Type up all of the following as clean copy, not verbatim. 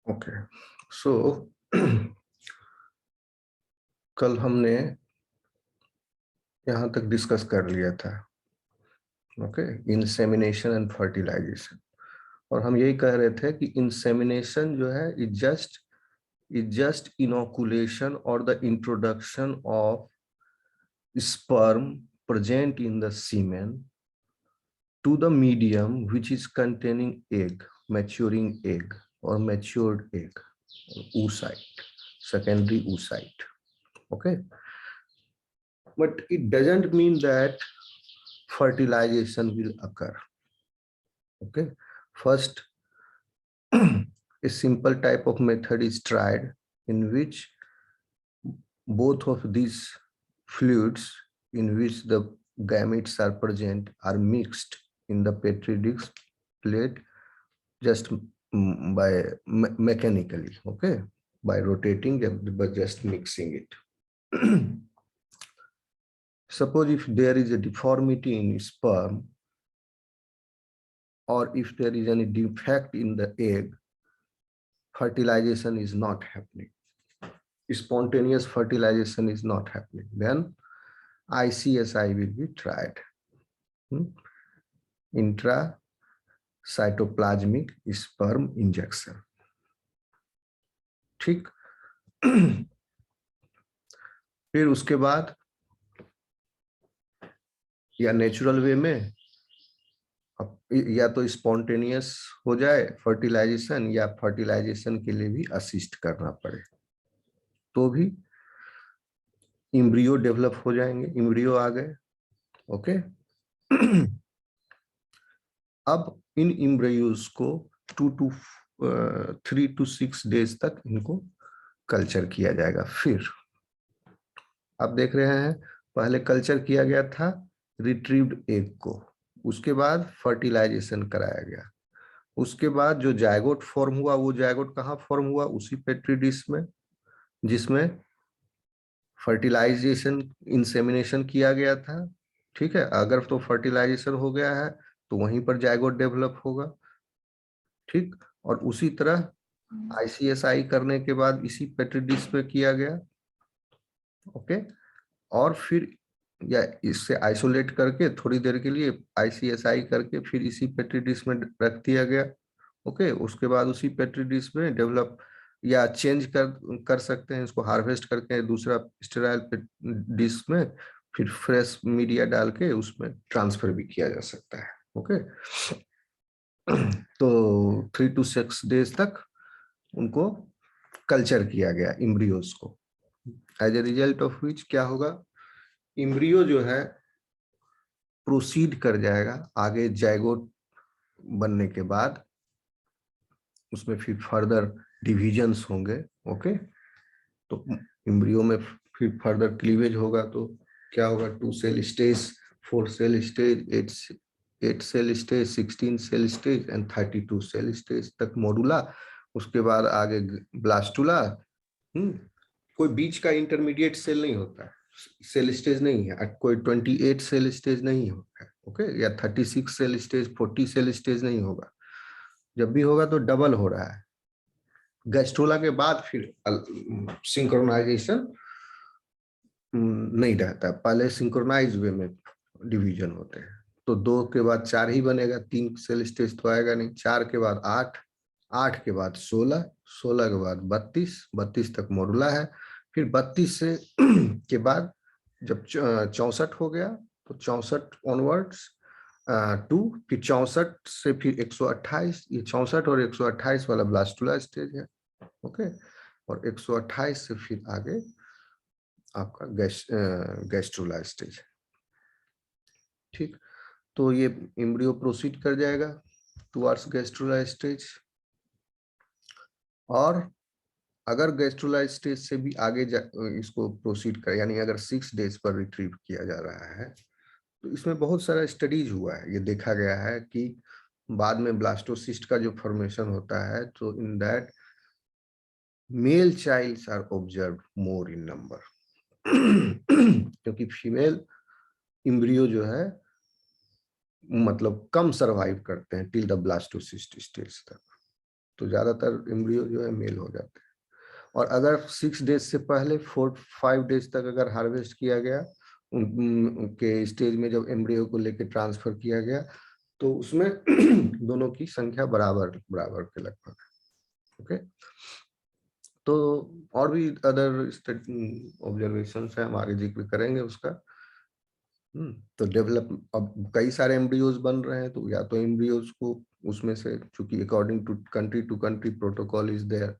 Okay, सो कल हमने यहाँ तक डिस्कस कर लिया था। Okay, insemination and fertilisation. और हम यही कह रहे थे कि इंसेमिनेशन जो है इज जस्ट इनोकुलेशन और the introduction of sperm present in the semen to the medium which is containing egg, maturing egg or matured egg, oocyte, secondary oocyte. Okay, but it doesn't mean that fertilization will occur. Okay, first a simple type of method is tried in which both of these fluids in which the gametes are present are mixed in the petri dish plate just by mechanically, okay, by rotating but just mixing it. Suppose if there is a deformity in sperm or if there is any defect in the egg, fertilization is not happening. Spontaneous fertilization is not happening. Then ICSI will be tried. Intracytoplasmic sperm injection. ठीक। फिर उसके बाद या natural way में या तो spontaneous हो जाए फर्टिलाइजेशन या फर्टिलाइजेशन के लिए भी असिस्ट करना पड़े तो भी इम्ब्रियो डेवलप हो जाएंगे। इम्ब्रियो आ गए। ओके, अब इन इम्ब्रियोज को 3 to 6 डेज तक इनको कल्चर किया जाएगा। फिर आप देख रहे हैं पहले कल्चर किया गया था रिट्रीव्ड एग को, उसके बाद फर्टिलाइजेशन कराया गया, उसके बाद जो जायगोट फॉर्म हुआ वो जायगोट कहाँ फॉर्म हुआ, उसी पेट्री डिश में जिसमें फर्टिलाइजेशन इंसेमिनेशन किया गया था। ठीक है, अगर तो फर्टिलाइजेशन हो गया है तो वहीं पर जायगोट डेवलप होगा। ठीक, और उसी तरह ICSI करने के बाद इसी पेट्री डिश पे किया गया। ओके, और फिर या इससे आइसोलेट करके थोड़ी देर के लिए ICSI करके फिर इसी पेट्री डिश में रख दिया गया। ओके, उसके बाद उसी पेट्री डिश में डेवलप या चेंज कर सकते हैं, इसको हार्वेस्ट करके दूसरा स्टेराइल डिश में फिर फ्रेश मीडिया डाल के उसमें ट्रांसफर भी किया जा सकता है। ओके, तो 3 to 6 डेज तक उनको कल्चर किया गया इम्ब्रियोज को। As a result of which क्या होगा, इम्ब्रियो जो है प्रोसीड कर जाएगा आगे जायगोट बनने के बाद, उसमें फिर फर्दर डिविजन्स होंगे। ओके, तो इम्ब्रियो में फिर फर्दर क्लीवेज होगा तो क्या होगा, 2 cell stage, 4 cell stage, 8 cell stage, 16 cell stage and 32 cell stage तक मॉडुला। उसके बाद आगे ब्लास्टुला। कोई बीच का इंटरमीडिएट सेल नहीं होता है, सेल स्टेज नहीं है, कोई 28 सेल स्टेज नहीं होता है। ओके, या 36 सेल स्टेज, 40 सेल स्टेज नहीं होगा। जब भी होगा तो डबल हो रहा है। गैस्ट्रोला के बाद फिर सिंक्रोनाइजेशन नहीं रहता, पहले सिंक्रोनाइज वे में डिवीजन होते हैं। तो 2 के बाद 4 ही बनेगा, 3 सेल स्टेज तो आएगा नहीं। 4 के बाद 8, 8 के बाद 16, 16 के बाद 32, 32 तक मॉडुला है। फिर 32 से के बाद जब 64 हो गया तो 64 ऑनवर्ड्स 2, फिर 64 से फिर 128, ये 64 और 128 वाला ब्लास्टुला स्टेज है। ओके, और 128 से फिर आगे आपका गैस्ट्रोला स्टेज है। ठीक, तो ये इम्ब्रियो प्रोसीड कर जाएगा टुवर्ड्स गैस्ट्रोला स्टेज। और अगर गैस्ट्रोला स्टेज से भी आगे इसको प्रोसीड कर, यानी अगर 6 डेज पर रिट्रीव किया जा रहा है तो इसमें बहुत सारा स्टडीज हुआ है। ये देखा गया है कि बाद में ब्लास्टोसिस्ट का जो फॉर्मेशन होता है तो in that male childs are observed more in number, क्योंकि फीमेल इम्ब्रियो जो है मतलब कम सरवाइव करते हैं टिल द ब्लास्टोसिस्ट स्टेज तक। तो ज्यादातर एम्ब्रियो जो है मेल हो जाते हैं। और अगर 6 डेज से पहले 4-5 डेज तक अगर हार्वेस्ट किया गया उनके स्टेज में, जब एम्ब्रियो को लेके ट्रांसफर किया गया, तो उसमें दोनों की संख्या बराबर बराबर के लगभग। ओके, तो और भी अदर ऑब्जर्वेशंस है, हम आगे जिक्र करेंगे उसका। तो डेवलप, अब कई सारे एम्ब्रियोज बन रहे हैं, तो या तो एम्ब्रियोज को उसमें से, चूंकि according to country protocol is there,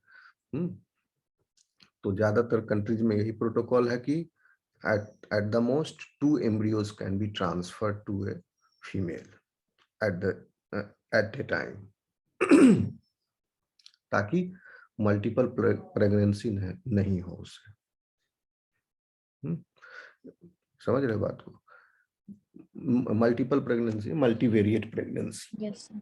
तो ज्यादातर कंट्रीज में यही प्रोटोकॉल है कि at the most 2 embryos can be transferred to a female at a time ताकि मल्टीपल प्रेगनेंसी नहीं हो उससे। समझ रहे बात को? Multiple pregnancy, multivariate pregnancy. Yes sir.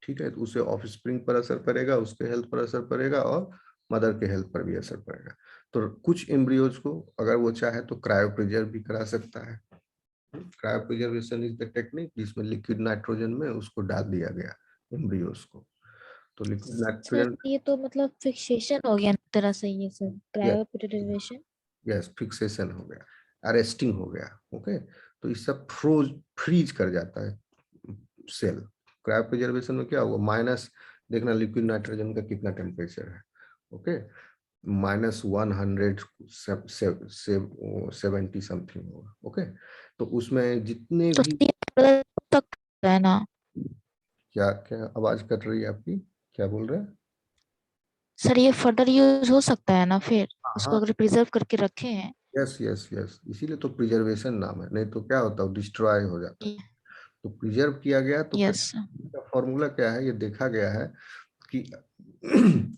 ठीक है, तो उससे ऑफ स्प्रिंग पर असर पड़ेगा, उसके हेल्थ पर असर पड़ेगा और मदर के हेल्थ पर भी असर पड़ेगा। तो कुछ एम्ब्रियोज को अगर वो चाहे तो क्रायो प्रिजर्व भी करा सकता है। Cryo preservation is the technique जिसमें लिक्विड नाइट्रोजन में उसको डाल दिया गया एम्ब्रियोज को। तो लिक्विड सर नाइट्रोजन, ये तो मतलब फिक्सेशन हो गया एक तरह से, ये sir yes cryopreservation. Yes, fixation हो गया, अरेस्टिंग हो गया। ओके, तो इस सब फ्रीज कर जाता है सेल। क्रायो प्रिजर्वेशन में क्या होगा, माइनस, देखना लिक्विड नाइट्रोजन का कितना टेम्परेचर है। ओके, -170 समथिंग होगा। ओके, तो उसमें जितने तो भी, ये फर्दर तक है ना? क्या क्या आवाज कट रही है आपकी, क्या बोल रहे हैं? सर ये फर्दर यूज हो सकता है ना फिर, उसको हाँ, अगर प्रिजर्व करके रखे हैं? यस यस यस, इसीलिए तो प्रिजर्वेशन नाम है, नहीं तो क्या होता है, डिस्ट्रॉय हो जाता है। तो प्रिजर्व किया गया, तो यस। फॉर्मूला क्या है, ये देखा गया है कि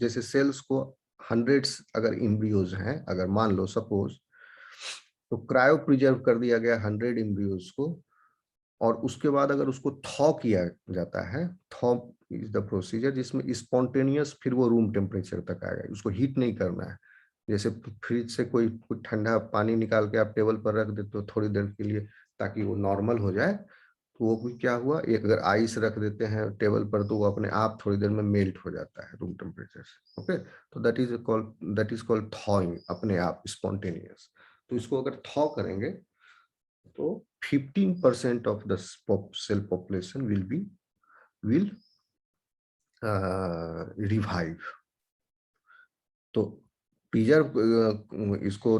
जैसे सेल्स को हंड्रेड्स अगर एम्ब्रियोज हैं, अगर मान लो सपोज, तो क्रायो प्रिजर्व कर दिया गया 100 एम्ब्रियोज को, और उसके बाद अगर उसको थॉ किया जाता है, थॉ इज द प्रोसीजर जिसमें स्पॉन्टेनियस फिर वो रूम टेम्परेचर तक आएगा, उसको हीट नहीं करना है। जैसे फ्रिज से कोई ठंडा पानी निकाल के आप टेबल पर रख देते हो थोड़ी देर के लिए ताकि वो नॉर्मल हो जाए, तो वो भी क्या हुआ, एक अगर आइस रख देते हैं टेबल पर तो वो अपने आप थोड़ी देर में मेल्ट हो जाता है रूम टेम्परेचर से। ओके, तो दैट इज कॉल्ड थॉइंग, अपने आप स्पॉन्टेनियस। तो इसको अगर थॉ करेंगे तो 15% of the cell population will revive. तो प्रिजर्व, इसको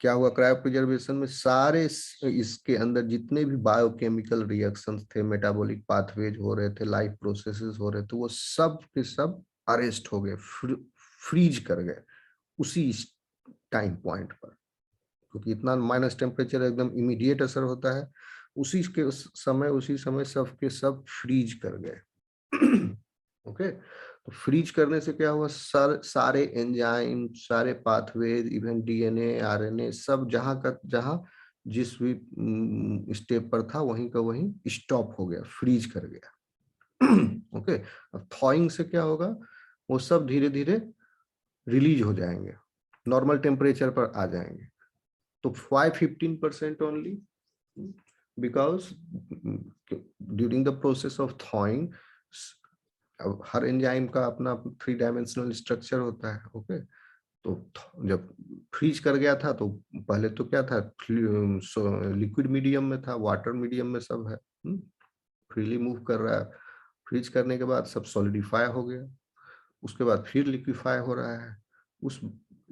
क्या हुआ, क्रायो प्रिजर्वेशन में सारे इसके अंदर जितने भी बायोकेमिकल रिएक्शंस थे, मेटाबॉलिक पाथवेज हो रहे थे, लाइफ प्रोसेसेस हो रहे थे, वो सब के सब अरेस्ट हो गए, फ्रीज कर गए उसी टाइम पॉइंट पर, क्योंकि इतना माइनस टेम्परेचर एकदम इमीडिएट असर होता है। उसी समय सब के सब फ्रीज कर गए। ओके, तो फ्रीज करने से क्या हुआ, सारे एंजाइम, सारे पाथवेज, इवन डीएनए, आरएनए, सब जहां जिस भी स्टेप पर था वहीं का वहीं स्टॉप हो गया, फ्रीज कर गया। ओके, अब थॉइंग से क्या होगा, वो सब धीरे धीरे रिलीज हो जाएंगे, नॉर्मल टेम्परेचर पर आ जाएंगे। तो 5-15% only, because during the process of थॉइंग, her enzyme का अपना 3 डायमेंशनल स्ट्रक्चर होता है। ओके, तो जब फ्रीज कर गया था तो पहले तो क्या था, लिक्विड मीडियम में था, वाटर मीडियम में सब है, फ्रीली मूव कर रहा है। फ्रीज करने के बाद सब सॉलिडिफाई हो गया, उसके बाद फिर लिक्विफाई हो रहा है। उस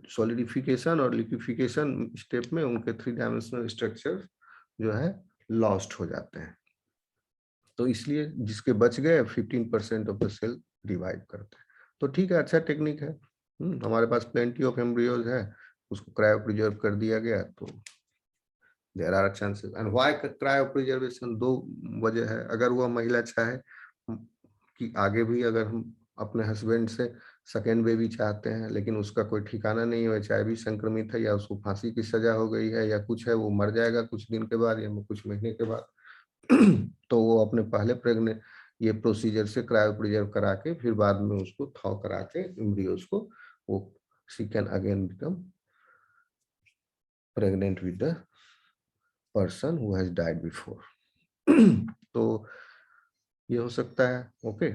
सॉलिडिफिकेशन और लिक्विफिकेशन स्टेप में उनके 3 डायमेंशनल स्ट्रक्चर जो है लॉस्ट हो जाते हैं। तो इसलिए जिसके बच गए 15% ऑफ द सेल रिवाइव करते हैं। तो ठीक है, अच्छा टेक्निक है। हमारे पास प्लेंटी ऑफ एम्ब्रियोज है, उसको क्रायो प्रिजर्व कर दिया गया, तो there are chances. And why cryopreservation, दो वजह है। अगर वह महिला चाहे कि आगे भी अगर हम अपने हस्बैंड से सेकेंड बेबी चाहते हैं, लेकिन उसका कोई ठिकाना नहीं है, चाहे भी संक्रमित है या उसको फांसी की सजा हो गई है या कुछ है, वो मर जाएगा कुछ दिन के बाद या कुछ महीने के बाद, तो वो अपने पहले प्रेग्नेंट ये प्रोसीजर से क्रायो प्रिजर्व करा के फिर बाद में उसको थॉ करा के एम्ब्रियोज को, वो she can again become pregnant with the person who has died before. तो ये हो सकता है। ओके,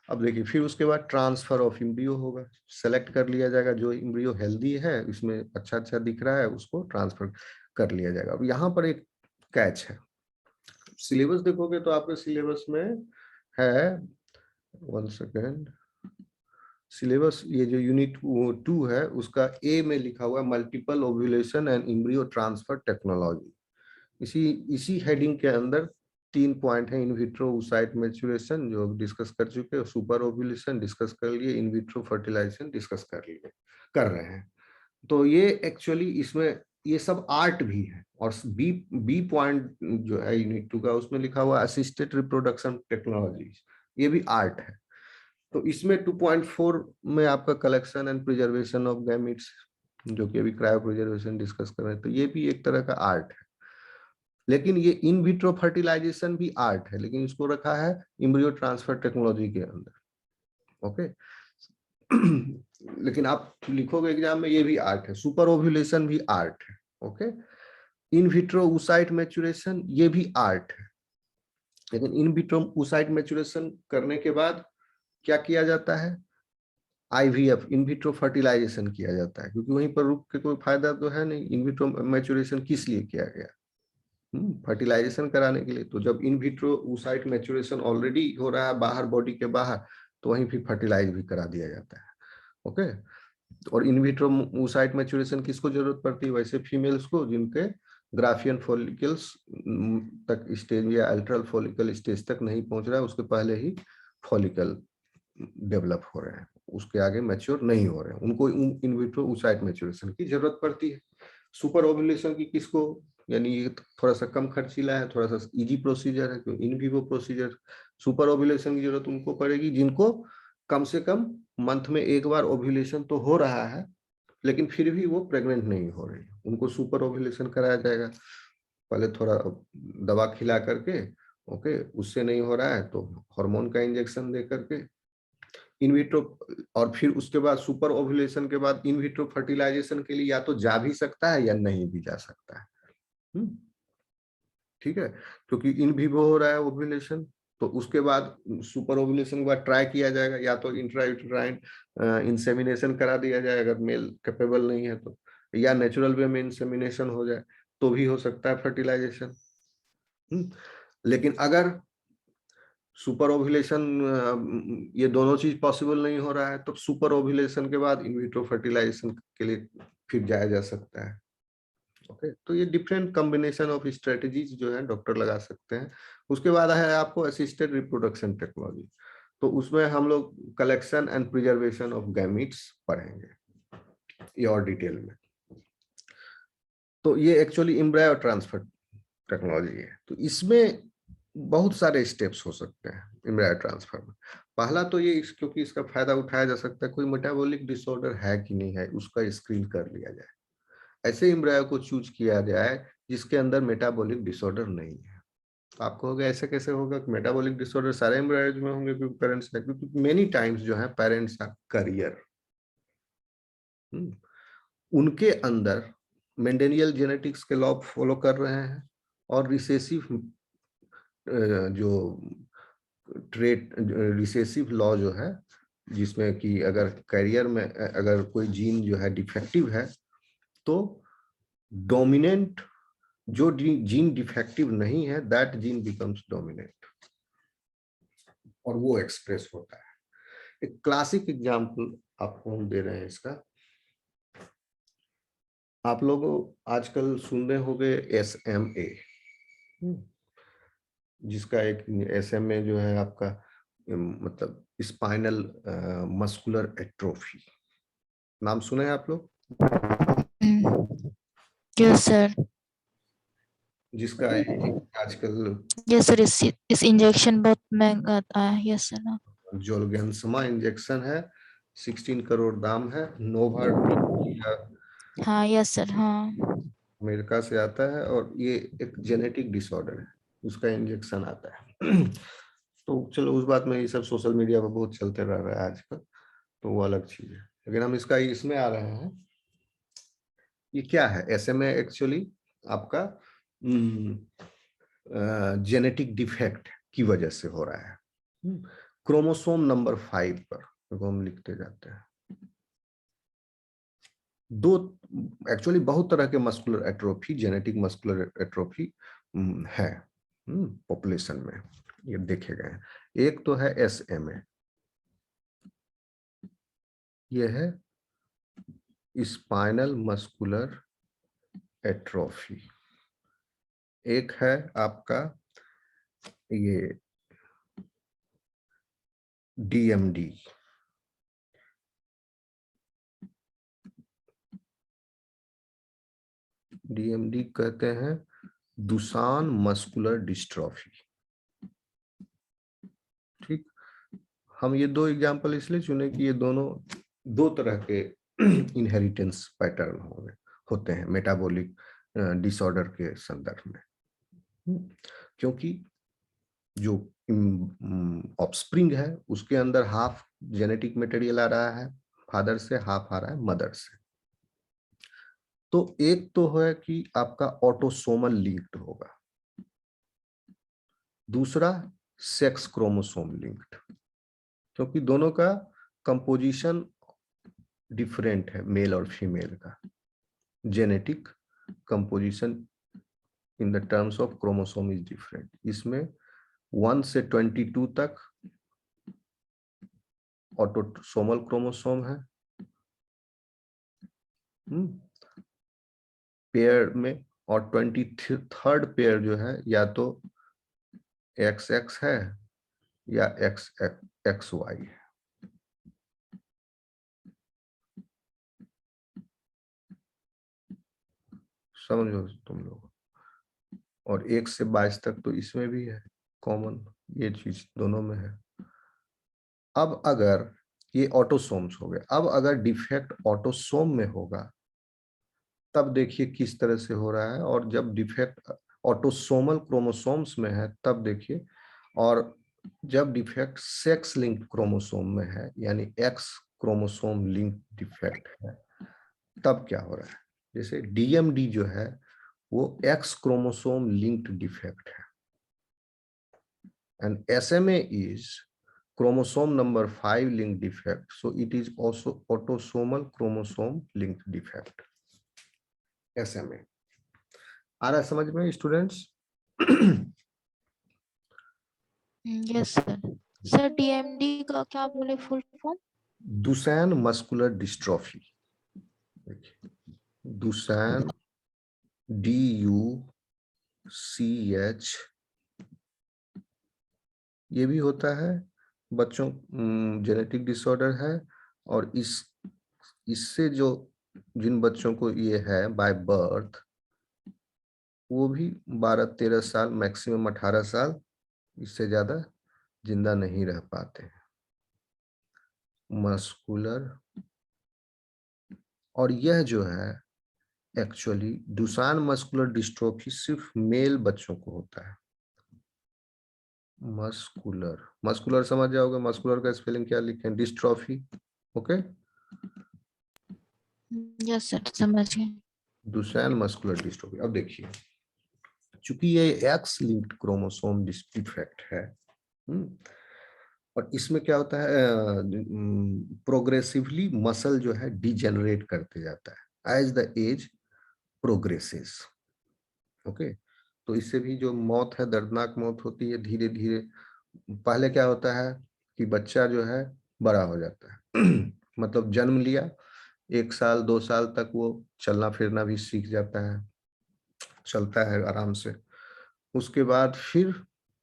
अब देखिए फिर उसके बाद ट्रांसफर ऑफ इम्ब्रियो होगा, सेलेक्ट कर लिया जाएगा जो इम्ब्रियो हेल्दी है, इसमें अच्छा अच्छा दिख रहा है, उसको ट्रांसफर कर लिया जाएगा। अब यहाँ पर एक कैच है, सिलेबस देखोगे तो आपके सिलेबस में है, 1 सेकेंड, सिलेबस ये जो यूनिट 2 है उसका ए में लिखा हुआ है multiple ovulation and embryo transfer technology. इसी हेडिंग के अंदर 3 पॉइंट है, इन विट्रो oocyte मैच्योरेशन जो डिस्कस कर चुके हैं, सुपर ओव्यूलेशन डिस्कस कर लिए, इन विट्रो फर्टिलाइजेशन डिस्कस कर रहे हैं। तो ये एक्चुअली इसमें ये सब आर्ट भी है, और बी पॉइंट जो है यूनिट 2 का उसमें लिखा हुआ असिस्टेड रिप्रोडक्शन टेक्नोलॉजीज, ये भी आर्ट है। तो इसमें 2.4 में आपका collection and preservation of gametes, जो कि अभी क्रायो प्रिजर्वेशन डिस्कस कर रहे हैं, तो ये भी एक तरह का आर्ट है। लेकिन ये इन विट्रो फर्टिलाइजेशन भी आर्ट है, लेकिन इसको रखा है इम्ब्रियो ट्रांसफर टेक्नोलॉजी के अंदर। ओके लेकिन आप लिखोगे एग्जाम में, ये भी आर्ट है। सुपर ओव्यूलेशन भी आर्ट है। Okay, in vitro oocyte maturation ये भी आर्ट है, लेकिन इन विट्रो oocyte मैच्योरेशन करने के बाद क्या किया जाता है, आईवीएफ इन विट्रो फर्टिलाइजेशन किया जाता है, क्योंकि वहीं पर रुक के कोई फायदा तो है नहीं। इन विट्रो मैच्योरेशन किस लिए किया गया, फर्टिलाइजेशन कराने के लिए। तो जब in vitro oocyte maturation already हो रहा है बाहर, बॉडी के बाहर, तो वहीं फिर फर्टिलाइज भी करा दिया जाता है। ओके, और इन विट्रो oocyte मैच्योरेशन किसको जरूरत पड़ती है, वैसे फीमेल्स को जिनके ग्राफियन फॉलिकल्स तक स्टेज या अल्ट्रल फॉलिकल स्टेज तक नहीं पहुंच रहा है, उसके पहले ही फॉलिकल डेवलप हो रहे हैं, उसके आगे मैच्योर नहीं हो रहे हैं, उनको इन विट्रो oocyte मैच्योरेशन की जरूरत पड़ती है। सुपर ओव्यूलेशन की किसको, यानी ये थोड़ा सा कम खर्चीला है, थोड़ा सा इजी प्रोसीजर है, क्योंकि in vivo procedure. Super ovulation की जरूरत उनको पड़ेगी जिनको कम से कम मंथ में एक बार ओव्यूलेशन तो हो रहा है, लेकिन फिर भी वो प्रेग्नेंट नहीं हो रही, उनको सुपर ओव्यूलेशन कराया जाएगा। पहले थोड़ा दवा खिला करके, ओके, उससे नहीं हो रहा है तो हार्मोन का इंजेक्शन दे करके इन विट्रो, और फिर उसके बाद सुपर ओव्यूलेशन के बाद इन विट्रो फर्टिलाइजेशन के लिए या तो जा भी सकता है या नहीं भी जा सकता है। ठीक है, क्योंकि इन विवो हो रहा है ओव्यूलेशन, तो उसके बाद सुपर ओव्यूलेशन के बाद ट्राई किया जाएगा, या तो इंट्रायूटेराइन इंसेमिनेशन करा दिया जाए अगर मेल कैपेबल नहीं है तो, या नेचुरल वे में इंसेमिनेशन हो जाए तो भी हो सकता है फर्टिलाइजेशन। लेकिन अगर सुपर ओव्यूलेशन ये दोनों चीज पॉसिबल नहीं हो रहा है, तो सुपर ओव्यूलेशन के बाद इन विट्रो फर्टिलाइजेशन के लिए फिर जाया जा सकता है। ओके, तो ये डिफरेंट कॉम्बिनेशन ऑफ स्ट्रेटजीज जो है डॉक्टर लगा सकते हैं। उसके बाद है आपको असिस्टेड रिप्रोडक्शन टेक्नोलॉजी, तो उसमें हम लोग collection and preservation of gametes पढ़ेंगे ये और डिटेल में। तो ये एक्चुअली एम्ब्रायो ट्रांसफर टेक्नोलॉजी है, तो इसमें बहुत सारे स्टेप्स हो सकते हैं एम्ब्रायो ट्रांसफर में। पहला तो ये क्योंकि इसका फायदा उठाया जा सकता है, कोई मेटाबॉलिक डिसऑर्डर है कि नहीं है उसका स्क्रीन कर लिया जाए, ऐसे एम्ब्रायो को चूज किया जाए जिसके अंदर मेटाबॉलिक डिसऑर्डर नहीं है। तो आपको होगा ऐसे कैसे होगा कि मेटाबॉलिक डिसऑर्डर सारे एम्ब्रायोज में होंगे, क्योंकि पेरेंट्स है, क्योंकि मेनी टाइम्स जो है पेरेंट्स आर करियर, उनके अंदर मेंडेलियल जेनेटिक्स के लॉ फॉलो कर रहे हैं, और रिसेसिव जो ट्रेट रिसेसिव लॉ जो है, जिसमें कि अगर कैरियर में अगर कोई जीन जो है डिफेक्टिव है, तो डोमिनेंट जो जीन डिफेक्टिव नहीं है दैट जीन बिकम्स डोमिनेंट, और वो एक्सप्रेस होता है। एक क्लासिक एग्जांपल आपको हम दे रहे हैं इसका। आप लोग आजकल सुन रहे होंगे SMA, जिसका एक SMA जो है आपका मतलब स्पाइनल मस्कुलर एट्रोफी, नाम सुने हैं आप लोग? Yes sir. जिसका आजकल यस सर, इस इंजेक्शन बहुत महंगा आता है। Yes sir. जोलगेंसमा इंजेक्शन है, 16 करोड़ दाम है। नोवा हाँ यस सर। हाँ अमेरिका से आता है, और ये एक जेनेटिक डिसऑर्डर है, उसका इंजेक्शन आता है। तो चलो उस बात में, ये सब सोशल मीडिया पर बहुत चलते रह रहा है आजकल, तो वो अलग चीज है। लेकिन हम इसका इसमें आ रहे हैं, ये क्या है SMA एक्चुअली आपका जेनेटिक डिफेक्ट की वजह से हो रहा है। क्रोमोसोम नंबर 5 पर देखो हम लिखते जाते हैं। दो एक्चुअली बहुत तरह के muscular atrophy, genetic muscular atrophy है पॉपुलेशन में, ये देखे गए हैं। एक तो है SMA, ये है स्पाइनल मस्कुलर एट्रोफी। एक है आपका ये DMD, DMD कहते हैं दुसान मस्कुलर डिस्ट्रॉफी। ठीक, हम ये दो एग्जांपल इसलिए चुने कि ये दोनों दो तरह के इनहेरिटेंस पैटर्न होते हैं मेटाबॉलिक डिसऑर्डर के संदर्भ में। क्योंकि जो ऑफस्प्रिंग है उसके अंदर हाफ जेनेटिक मटेरियल आ रहा है फादर से, हाफ आ रहा है मदर से। तो एक तो है कि आपका ऑटोसोमल लिंक्ड होगा, दूसरा सेक्स क्रोमोसोम लिंक्ड, क्योंकि दोनों का कंपोजिशन डिफरेंट है, मेल और फीमेल का genetic composition in the terms of chromosome is different. इसमें 1 से 22 तक ऑटोसोमल क्रोमोसोम है पेयर में, और 23rd पेयर जो है या तो XX है या XY है। समझो तुम लोग, और 1 से 22 तक तो इसमें भी है कॉमन, ये चीज दोनों में है। अब अगर ये ऑटोसोम्स हो गए, अब अगर डिफेक्ट ऑटोसोम में होगा तब देखिए किस तरह से हो रहा है, और जब डिफेक्ट ऑटोसोमल क्रोमोसोम्स में है तब देखिए, और जब डिफेक्ट सेक्स लिंक्ड क्रोमोसोम में है यानी X क्रोमोसोम लिंक डिफेक्ट है तब क्या हो रहा है। जैसे DMD जो है वो X क्रोमोसोम लिंक्ड डिफेक्ट है, and SMA is chromosome number 5 linked defect, so it is also autosomal chromosome linked defect, SMA। आ रहा है समझ में students? Yes sir. Sir DMD का क्या बोले full form? Duchenne muscular dystrophy. Duchenne DUCH, ये भी होता है बच्चों, जेनेटिक डिसऑर्डर है, और इससे जो जिन बच्चों को ये है बाय बर्थ वो भी 12-13 साल, मैक्सिमम 18 साल, इससे ज्यादा जिंदा नहीं रह पाते हैं। मस्कुलर, और यह जो है एक्चुअली दुशान मस्कुलर डिस्ट्रोफी सिर्फ मेल बच्चों को होता है। मस्कुलर, मस्कुलर समझ जाओगे, मस्कुलर का स्पेलिंग क्या लिखें, डिस्ट्रोफी। ओके, यस सर समझ गए। दुशान मस्कुलर डिस्ट्रोफी। अब देखिए, चूंकि ये X लिंक्ड क्रोमोसोम डिफेक्ट है, और इसमें क्या होता है, प्रोग्रेसिवली मसल जो है डिजेनरेट करते जाता है as the age progresses. Okay, तो इससे भी जो मौत है, दर्दनाक मौत होती है धीरे धीरे। पहले क्या होता है कि बच्चा जो है बड़ा हो जाता है मतलब जन्म लिया, 1 साल 2 साल तक वो चलना फिरना भी सीख जाता है, चलता है आराम से। उसके बाद फिर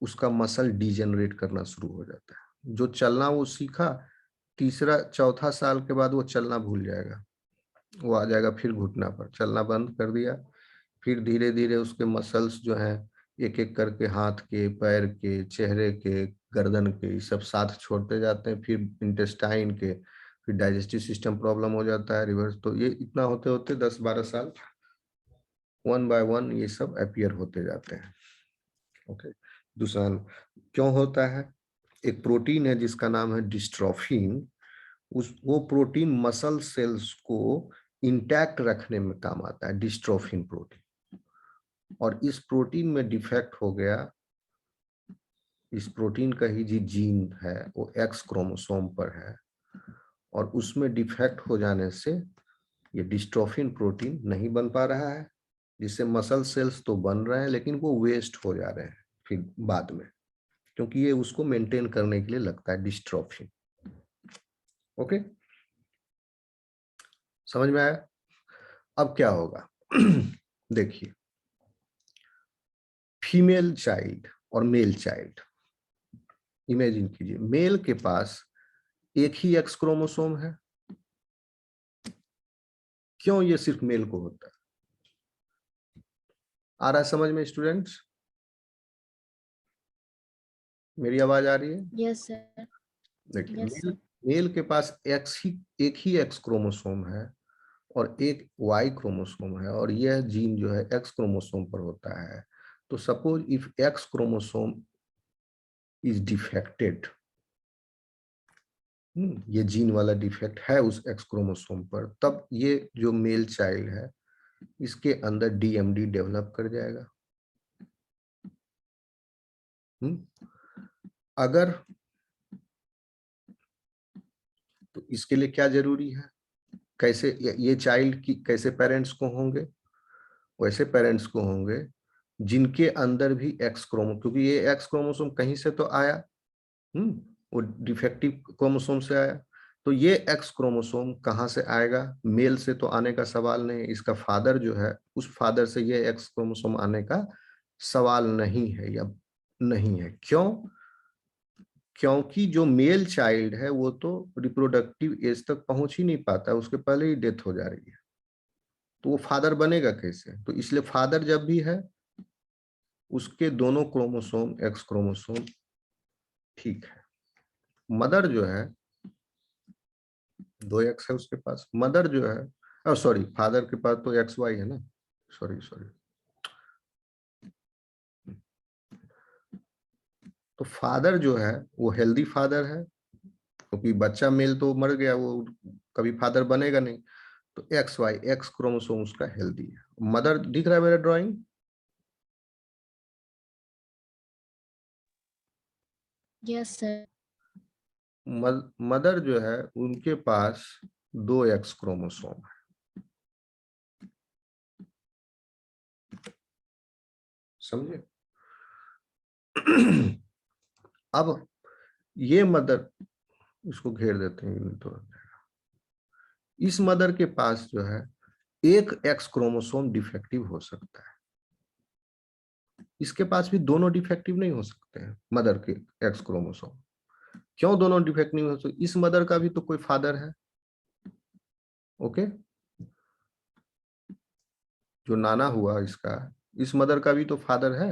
उसका मसल डिजेनरेट करना शुरू हो जाता है। जो चलना वो सीखा, तीसरा चौथा साल के बाद वो चलना भूल जाएगा, वो आ जाएगा फिर घुटना पर, चलना बंद कर दिया। फिर धीरे धीरे उसके मसल्स जो हैं एक एक करके हाथ के, पैर के, चेहरे के, गर्दन के, सब साथ छोड़ते जाते हैं, फिर इंटेस्टाइन के, फिर डाइजेस्टिव सिस्टम प्रॉब्लम हो जाता है रिवर्स। तो ये इतना होते होते 10-12 साल 1 बाय 1 ये सब अपीयर होते जाते हैं। ओके, दूसरा क्यों होता है, एक प्रोटीन है जिसका नाम है डिस्ट्रोफिन, वो प्रोटीन मसल सेल्स को इंटैक्ट रखने में काम आता है, डिस्ट्रोफिन प्रोटीन। और इस प्रोटीन में डिफेक्ट हो गया इस प्रोटीन का ही जी जीन है वो एक्स क्रोमोसोम पर है और उसमें डिफेक्ट हो जाने से ये डिस्ट्रोफिन प्रोटीन नहीं बन पा रहा है, जिससे मसल सेल्स तो बन रहे हैं लेकिन वो वेस्ट हो जा रहे हैं फिर बाद में, क्योंकि ये उसको मेंटेन करने के लिए लगता है डिस्ट्रोफिन। ओके, समझ में आया? अब क्या होगा? देखिए, फीमेल चाइल्ड और मेल चाइल्ड, इमेजिन कीजिए मेल के पास एक ही एक्स क्रोमोसोम है। क्यों ये सिर्फ मेल को होता है? आ रहा है समझ में स्टूडेंट्स? मेरी आवाज आ रही है? Yes sir. देखिए यस मेल सर। मेल के पास एक ही एक्स क्रोमोसोम है और एक वाई क्रोमोसोम है और यह जीन जो है एक्स क्रोमोसोम पर होता है। तो suppose if x chromosome is defected, ये जीन वाला डिफेक्ट है उस एक्स क्रोमोसोम पर, तब ये जो मेल चाइल्ड है इसके अंदर डीएमडी डेवलप कर जाएगा। अगर तो इसके लिए क्या जरूरी है? कैसे ये चाइल्ड की कैसे पेरेंट्स को होंगे? वैसे पेरेंट्स को होंगे जिनके अंदर भी एक्स क्रोमो, क्योंकि ये एक्स क्रोमोसोम कहीं से तो आया, वो डिफेक्टिव क्रोमोसोम से आया। तो ये एक्स क्रोमोसोम कहाँ से आएगा? मेल से तो आने का सवाल नहीं, इसका फादर जो है उस फादर से ये एक्स क्रोमोसोम आने का सवाल नहीं है या नहीं है। क्यों? क्योंकि जो मेल चाइल्ड है वो तो रिप्रोडक्टिव एज तक पहुंच ही नहीं पाता, उसके पहले ही डेथ हो जा रही है, तो वो फादर बनेगा कैसे? तो इसलिए फादर जब भी है उसके दोनों क्रोमोसोम एक्स क्रोमोसोम ठीक है। मदर जो है दो एक्स है उसके पास, मदर जो है सॉरी फादर के पास तो एक्स वाई है ना, सॉरी सॉरी। तो फादर जो है वो हेल्दी फादर है, क्योंकि बच्चा मेल तो मर गया, वो कभी फादर बनेगा नहीं। तो एक्स वाई एक्स क्रोमोसोम उसका हेल्दी है। मदर दिख रहा है मेरा ड्राइंग? Yes sir. मदर जो है उनके पास दो एक्स क्रोमोसोम है, समझे? अब ये मदर, इसको घेर देते हैं तो, इस मदर के पास जो है एक एक्स क्रोमोसोम डिफेक्टिव हो सकता है, इसके पास भी दोनों डिफेक्टिव नहीं हो सकते हैं मदर के एक्स क्रोमोसोम। क्यों दोनों डिफेक्टिव नहीं हो सकते? इस मदर का भी तो कोई फादर है। ओके, जो नाना हुआ इसका, इस मदर का भी तो फादर है।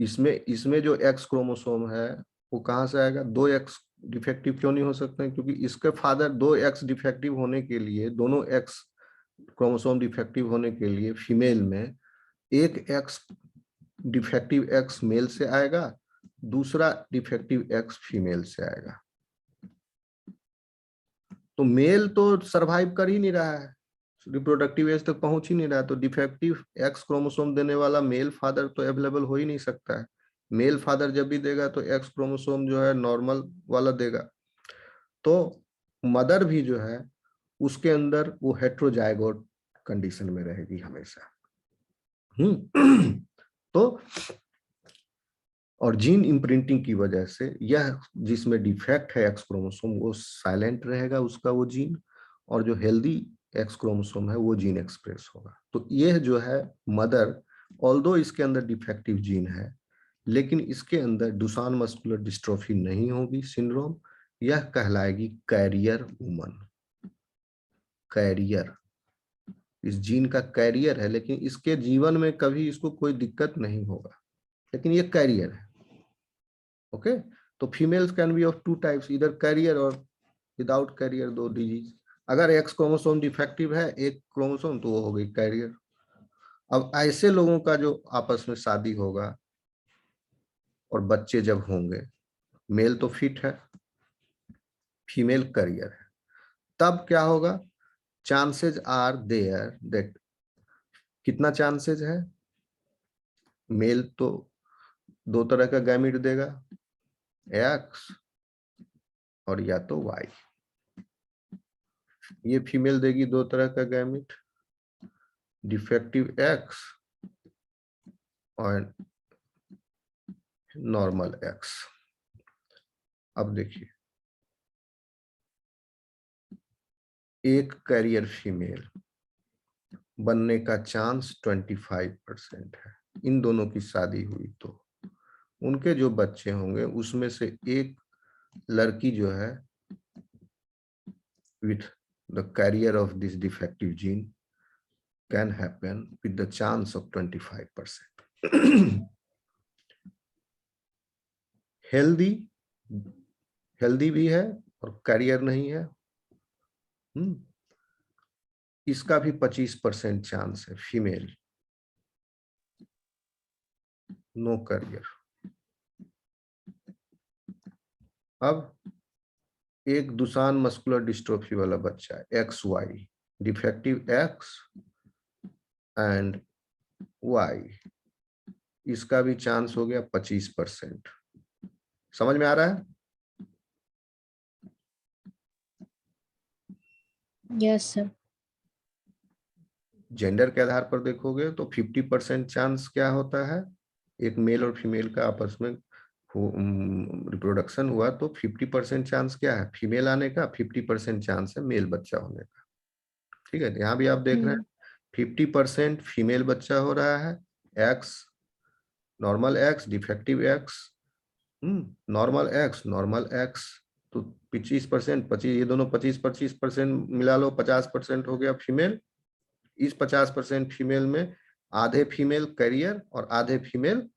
इसमें इसमें जो एक्स क्रोमोसोम है वो कहां से आएगा? दो एक्स डिफेक्टिव क्यों नहीं हो सकते हैं? क्योंकि इसके फादर दो एक्स डिफेक्टिव होने के लिए, दोनों एक्स क्रोमोसोम डिफेक्टिव होने के लिए फीमेल में एक एक्स डिफेक्टिव एक्स मेल से आएगा, दूसरा डिफेक्टिव एक्स फीमेल से आएगा। तो मेल तो सरवाइव कर ही नहीं रहा है, रिप्रोडक्टिव एज तक पहुंच ही नहीं रहा, तो डिफेक्टिव एक्स क्रोमोसोम देने वाला मेल फादर तो अवेलेबल हो ही नहीं सकता है। मेल फादर जब भी देगा तो एक्स क्रोमोसोम जो है नॉर्मल वाला देगा। तो मदर भी जो है उसके अंदर वो हेट्रोजाइगोट कंडीशन में रहेगी हमेशा। तो और जीन इम्प्रिंटिंग की वजह से यह जिसमें डिफेक्ट है एक्स क्रोमोसोम वो साइलेंट रहेगा उसका वो जीन, और जो हेल्दी एक्स क्रोमोसोम है वो जीन एक्सप्रेस होगा। तो यह जो है मदर, ऑल्दो इसके अंदर डिफेक्टिव जीन है लेकिन इसके अंदर डुसान मस्कुलर डिस्ट्रोफी नहीं होगी सिंड्रोम, यह कहलाएगी कैरियर वुमन। कैरियर, इस जीन का कैरियर है लेकिन इसके जीवन में कभी इसको कोई दिक्कत नहीं होगा, लेकिन ये कैरियर है। ओके, तो females can be of two types, इधर कैरियर और विदाउट कैरियर, दो डिजीज। अगर एक्स क्रोमोसोम डिफेक्टिव है एक क्रोमोसोम तो वो हो गई कैरियर। अब ऐसे लोगों का जो आपस में शादी होगा और बच्चे जब होंगे, मेल तो फिट है, फीमेल कैरियर है, तब क्या होगा? चांसेस आर देयर दैट, कितना चांसेस है? मेल तो दो तरह का गैमिट देगा, एक्स और या तो वाई। ये फीमेल देगी दो तरह का गैमिट, डिफेक्टिव एक्स और नॉर्मल एक्स। अब देखिए, एक कैरियर फीमेल बनने का चांस 25% है। इन दोनों की शादी हुई तो उनके जो बच्चे होंगे उसमें से एक लड़की जो है with the carrier of this defective gene can happen with the chance of 25%. Healthy healthy भी है और कैरियर नहीं है, इसका भी 25% चांस है। Female, no carrier. अब एक दुसान मस्कुलर डिस्ट्रोफी वाला बच्चा है, x y, defective x and y, इसका भी चांस हो गया 25%। समझ में आ रहा है? Yes sir. जेंडर के आधार पर देखोगे तो 50% चांस क्या होता है, एक मेल और फीमेल का आपस में रिप्रोडक्शन हुआ तो 50% चांस क्या है, फीमेल आने का, 50% चांस है मेल बच्चा होने का। ठीक है, यहाँ भी आप देख रहे हैं 50% फीमेल बच्चा हो रहा है, x, normal x, defective x, normal x, तो 25%, 25, ये दोनों 25% मिला लो, 50% हो गया फीमेल। इस 50% फीमेल में आधे फीमेल कैरियर और आधे फीमेल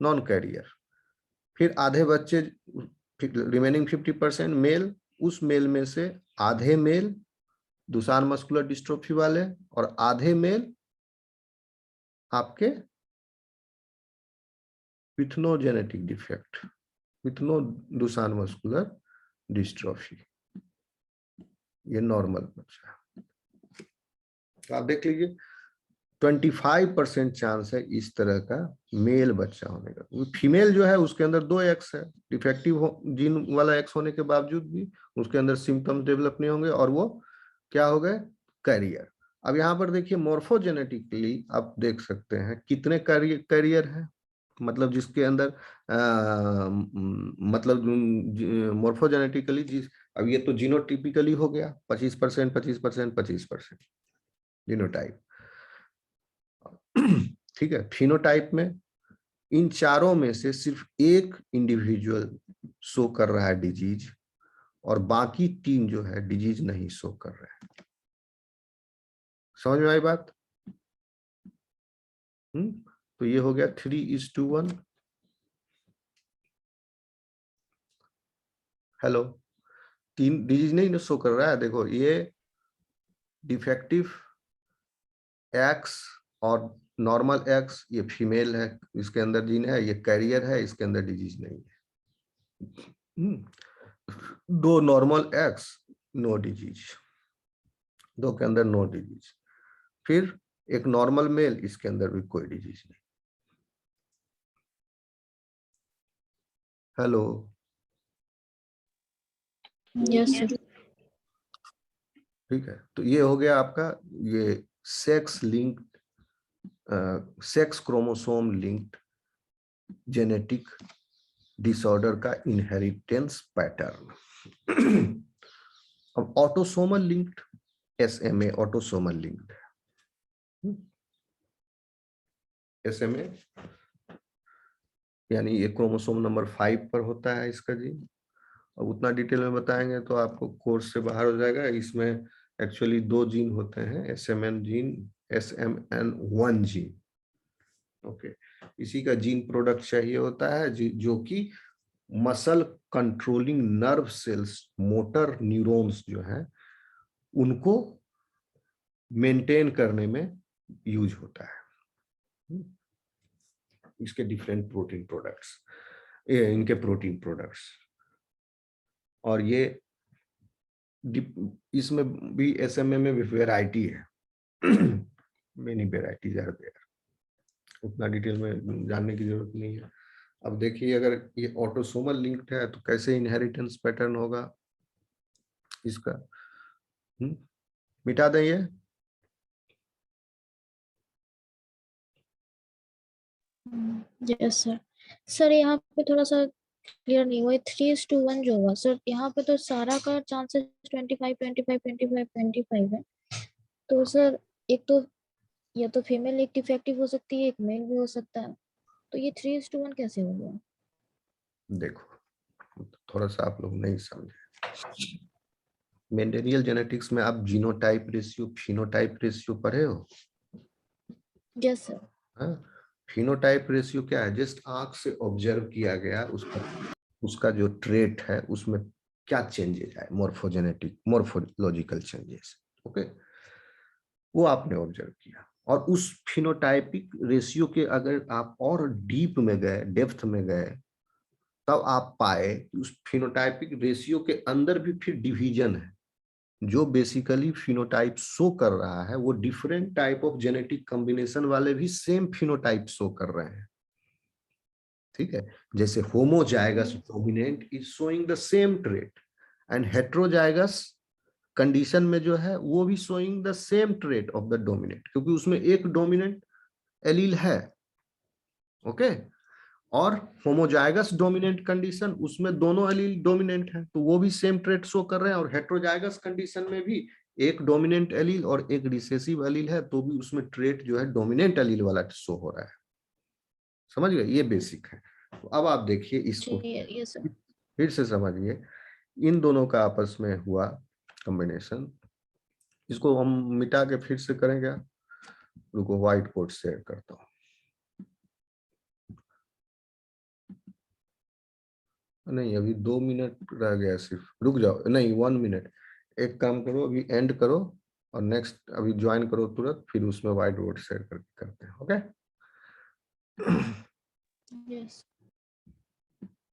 नॉन कैरियर, फिर आधे बच्चे रिमेनिंग 50% मेल, उस मेल में से आधे मेल दुसान मस्कुलर डिस्ट्रोफी वाले और आधे मेल आपके with no genetic defect, with no Duchenne muscular dystrophy, ये नॉर्मल बच्चा। आप देख लीजिए 25% चांस है इस तरह का मेल बच्चा होने का। फीमेल जो है उसके अंदर 2 एक्स है, डिफेक्टिव जीन वाला एक्स होने के बावजूद भी उसके अंदर सिम्टम्स डेवलप नहीं होंगे और वो क्या हो गए, कैरियर। अब यहाँ पर देखिए मोर्फोजेनेटिकली आप देख सकते हैं कितने कैरियर है, मतलब जिसके अंदर मतलब मोर्फोजेनेटिकली जिस, अब ये तो जीनोटिपिकली हो गया 25%, 25%, 25% जीनोटाइप। ठीक है, फिनोटाइप में इन चारों में से सिर्फ एक इंडिविजुअल शो कर रहा है डिजीज और बाकी 3 जो है डिजीज नहीं शो कर रहे हैं। समझ में आई बात? तो ये हो गया 3:1। हेलो, 3 डिजीज नहीं शो कर रहा है। देखो ये डिफेक्टिव एक्स और नॉर्मल एक्स, ये फीमेल है, इसके अंदर जीन है, ये कैरियर है, इसके अंदर डिजीज नहीं है। 2 नॉर्मल एक्स, नो डिजीज, 2 के अंदर नो डिजीज, फिर एक नॉर्मल मेल, इसके अंदर भी कोई डिजीज नहीं। Hello, yes sir. ठीक है, तो ये हो गया आपका ये sex linked, sex chromosome linked genetic disorder का इनहेरिटेंस पैटर्न। अब autosomal linked, SMA autosomal linked है। एसएमए यानी ये क्रोमोसोम नंबर 5 पर होता है इसका जीन। अब उतना डिटेल में बताएंगे तो आपको कोर्स से बाहर हो जाएगा। इसमें एक्चुअली 2 जीन होते हैं, SMN gene, SMN1 gene. Okay, इसी का जीन प्रोडक्ट चाहिए होता है जो कि muscle controlling nerve cells, motor neurons जो है उनको मेंटेन करने में यूज होता है। इसके डिफरेंट प्रोटीन प्रोडक्ट्स, इनके प्रोटीन प्रोडक्ट्स, और ये इसमें भी एसएमए में भी वैरायटी है। Many varieties are there. उतना डिटेल में जानने की जरूरत नहीं है। अब देखिए अगर ये ऑटोसोमल लिंक्ड है तो कैसे इनहेरिटेंस पैटर्न होगा इसका, मिटा दें ये। Yes sir. सर यहाँ पे थोड़ा सा क्लियर नहीं हुआ, 3:1 जो हुआ सर, यहाँ पे तो सारा का चांसेस 25 25 25 25 है। तो सर एक तो या तो फीमेल एक डिफेक्टिव हो सकती है, एक मेल भी हो सकता है, तो ये 3:1 कैसे हो गया? देखो थोड़ा सा आप लोग नहीं समझे, मेंडेलियल जेनेटिक्स में आप जीनोटाइप रेशियो फिनोटाइप रेशियो पढ़े हो? Yes sir. हाँ, फिनोटाइप रेशियो क्या है? जस्ट आंख से ऑब्जर्व किया गया उसका जो ट्रेट है उसमें क्या चेंजेस आए, मोर्फोजेनेटिक मोर्फोलॉजिकल चेंजेस, ओके, वो आपने ऑब्जर्व किया। और उस फिनोटाइपिक रेशियो के अगर आप और डीप में गए, डेप्थ में गए, तब आप पाए कि उस फिनोटाइपिक रेशियो के अंदर भी फिर डिवीजन है। जो बेसिकली फिनोटाइप शो कर रहा है वो different type of genetic combination वाले भी सेम फिनोटाइप शो कर रहे हैं, ठीक है। जैसे homozygous dominant is showing the same trait, and heterozygous condition में जो है वो भी showing the same trait of the dominant, क्योंकि उसमें एक डोमिनेंट एलील है, ओके। और होमोजाइगस डोमिनेंट कंडीशन, उसमें दोनों एलील डोमिनेंट है तो वो भी सेम ट्रेट शो कर रहे हैं। और हेट्रोजाइगस कंडीशन में भी एक डोमिनेंट एलील और एक रिसेसिव एलील है तो भी उसमें ट्रेट जो है डोमिनेंट एलील वाला शो हो रहा है। समझ गए? ये बेसिक है। तो अब आप देखिए इसको ये सर। फिर से समझिए, इन दोनों का आपस में हुआ कॉम्बिनेशन, इसको हम मिटा के फिर से करेंगे। रुको व्हाइट बोर्ड शेयर करता हूँ। नहीं अभी 2 मिनट रह गया सिर्फ, रुक जाओ, नहीं 1 मिनट। एक काम करो अभी एंड करो और नेक्स्ट अभी ज्वाइन करो तुरंत, फिर उसमें व्हाइट बोर्ड शेयर करके करते हैं, ओके। यस।